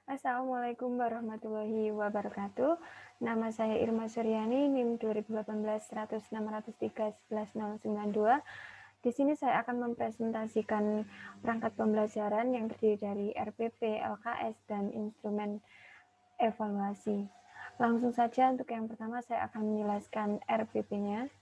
Assalamualaikum warahmatullahi wabarakatuh. Nama saya Irma Suryani, NIM 2018-100-603-11092. Di sini saya akan mempresentasikan perangkat pembelajaran yang terdiri dari RPP, LKS, dan instrumen evaluasi. Langsung saja untuk yang pertama saya akan menjelaskan RPP-nya.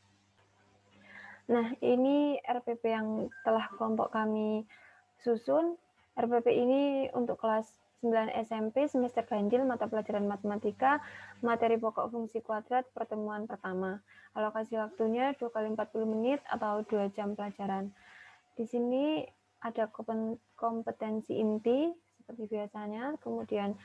Nah, ini RPP yang telah kelompok kami susun. RPP ini untuk kelas 9 SMP semester ganjil mata pelajaran matematika, materi pokok fungsi kuadrat pertemuan pertama. Alokasi waktunya 2 kali 40 menit atau 2 jam pelajaran. Di sini ada kompetensi inti seperti biasanya, kemudian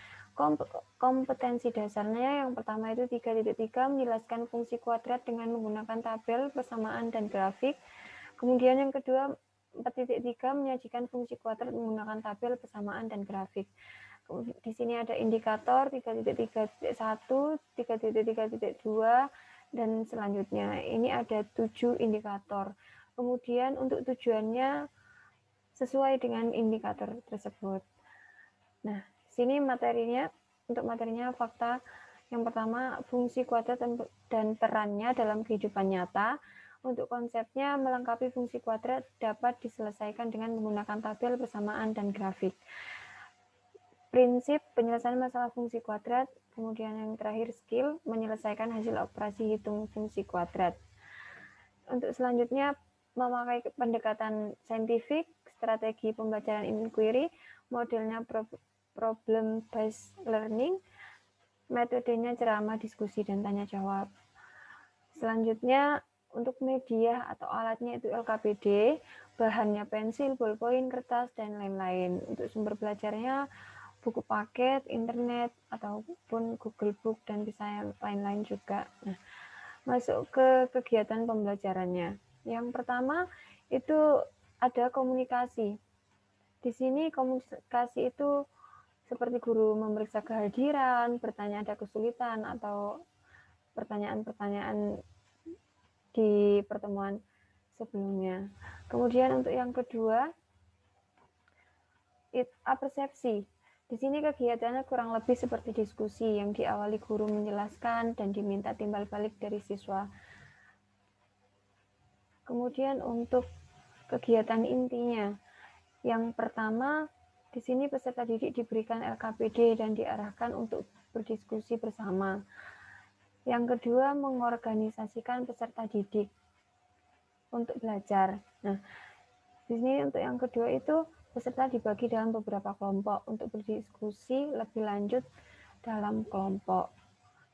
kompetensi dasarnya yang pertama itu 3.3 menjelaskan fungsi kuadrat dengan menggunakan tabel, persamaan, dan grafik. Kemudian yang kedua 4.3 menyajikan fungsi kuadrat menggunakan tabel, persamaan, dan grafik. Di sini ada indikator 3.3.1, 3.3.2, dan selanjutnya. Ini ada 7 indikator. Kemudian untuk tujuannya sesuai dengan indikator tersebut. Nah, sini materinya, untuk materinya fakta yang pertama fungsi kuadrat dan perannya dalam kehidupan nyata. Untuk konsepnya melengkapi fungsi kuadrat dapat diselesaikan dengan menggunakan tabel, persamaan, dan grafik. Prinsip penyelesaian masalah fungsi kuadrat, kemudian yang terakhir skill menyelesaikan hasil operasi hitung fungsi kuadrat. Untuk selanjutnya memakai pendekatan saintifik, strategi pembelajaran inquiry, modelnya problem based learning, metodenya ceramah, diskusi, dan tanya jawab. Selanjutnya untuk media atau alatnya itu LKPD, bahannya pensil, ballpoint, kertas, dan lain-lain. Untuk sumber belajarnya buku paket, internet, ataupun Google Book, dan bisa yang lain-lain juga. Nah, masuk ke kegiatan pembelajarannya. Yang pertama itu ada komunikasi. Di sini komunikasi itu seperti guru memeriksa kehadiran, bertanya ada kesulitan, atau pertanyaan-pertanyaan di pertemuan sebelumnya. Kemudian untuk yang kedua, persepsi. Di sini kegiatannya kurang lebih seperti diskusi yang diawali guru menjelaskan dan diminta timbal balik dari siswa. Kemudian untuk kegiatan intinya, yang pertama di sini peserta didik diberikan LKPD dan diarahkan untuk berdiskusi bersama. Yang kedua, mengorganisasikan peserta didik untuk belajar. Nah, di sini untuk yang kedua itu peserta dibagi dalam beberapa kelompok untuk berdiskusi lebih lanjut dalam kelompok.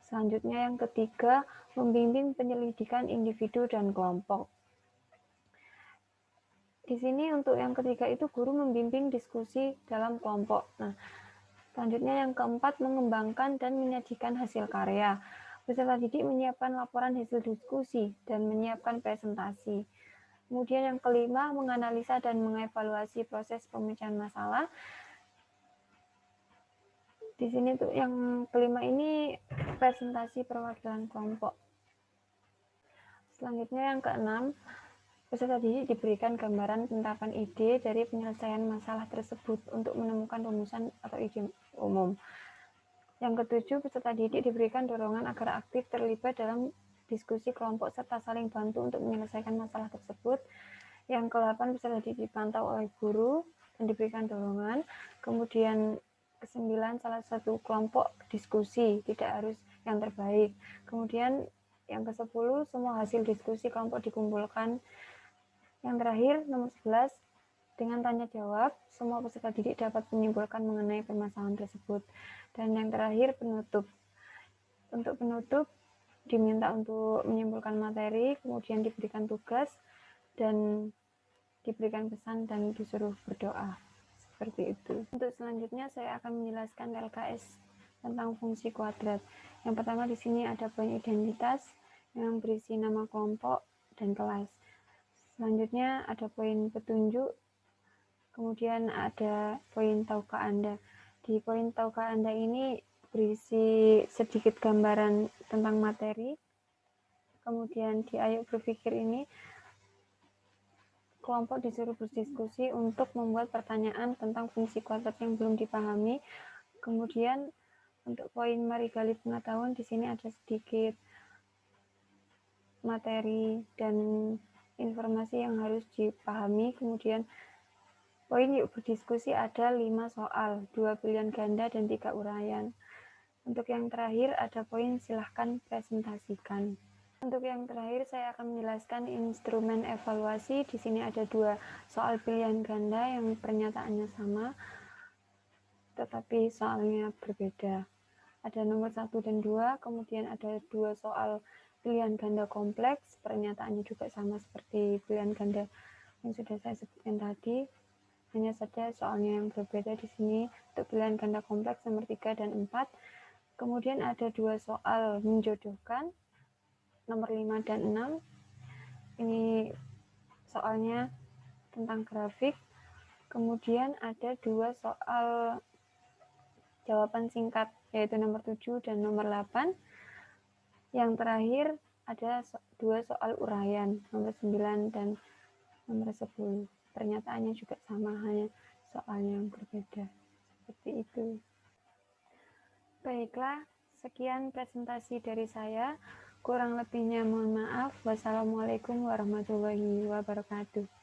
Selanjutnya yang ketiga, membimbing penyelidikan individu dan kelompok. Di sini untuk yang ketiga itu guru membimbing diskusi dalam kelompok. Nah, selanjutnya yang keempat, mengembangkan dan menyajikan hasil karya. Peserta didik menyiapkan laporan hasil diskusi dan menyiapkan presentasi. Kemudian yang kelima, menganalisa dan mengevaluasi proses pemecahan masalah. Di sini tuh yang kelima ini presentasi perwakilan kelompok. Selanjutnya yang keenam, peserta didik diberikan gambaran penerapan ide dari penyelesaian masalah tersebut untuk menemukan rumusan atau ide umum. Yang ketujuh, peserta didik diberikan dorongan agar aktif terlibat dalam diskusi kelompok serta saling bantu untuk menyelesaikan masalah tersebut. Yang ke-8, peserta didik dipantau oleh guru dan diberikan dorongan. Kemudian ke-9, salah satu kelompok diskusi, tidak harus yang terbaik. Kemudian yang ke-10, semua hasil diskusi kelompok dikumpulkan. Yang terakhir, nomor 11, dengan tanya jawab, semua peserta didik dapat menyimpulkan mengenai permasalahan tersebut. Dan yang terakhir, penutup. Untuk penutup, diminta untuk menyimpulkan materi, kemudian diberikan tugas, dan diberikan pesan dan disuruh berdoa. Seperti itu. Untuk selanjutnya saya akan menjelaskan LKS tentang fungsi kuadrat. Yang pertama di sini ada poin identitas yang berisi nama kelompok dan kelas. Selanjutnya ada poin petunjuk, kemudian ada poin tahukah Anda. Di poin tahukah Anda ini berisi sedikit gambaran tentang materi. Kemudian di ayo berpikir ini kelompok disuruh berdiskusi untuk membuat pertanyaan tentang fungsi kuadrat yang belum dipahami. Kemudian untuk poin mari gali pengetahuan, di sini ada sedikit materi dan informasi yang harus dipahami. Kemudian poin yuk berdiskusi ada 5 soal, 2 pilihan ganda dan 3 uraian. Untuk yang terakhir ada poin silahkan presentasikan. Untuk yang terakhir saya akan menjelaskan instrumen evaluasi. Di sini ada 2 soal pilihan ganda yang pernyataannya sama, tetapi soalnya berbeda. Ada nomor 1 dan 2, kemudian ada 2 soal pilihan ganda kompleks, pernyataannya juga sama seperti pilihan ganda yang sudah saya sebutkan tadi. Hanya saja soalnya yang berbeda di sini. Untuk pilihan ganda kompleks nomor 3 dan 4. Kemudian ada 2 soal menjodohkan, nomor 5 dan 6. Ini soalnya tentang grafik. Kemudian ada 2 soal jawaban singkat, yaitu nomor 7 dan nomor 8. Yang terakhir ada 2 soal uraian, nomor 9 dan nomor 10. Pernyataannya juga sama, hanya soalnya yang berbeda. Seperti itu. Baiklah, sekian presentasi dari saya. Kurang lebihnya mohon maaf. Wassalamualaikum warahmatullahi wabarakatuh.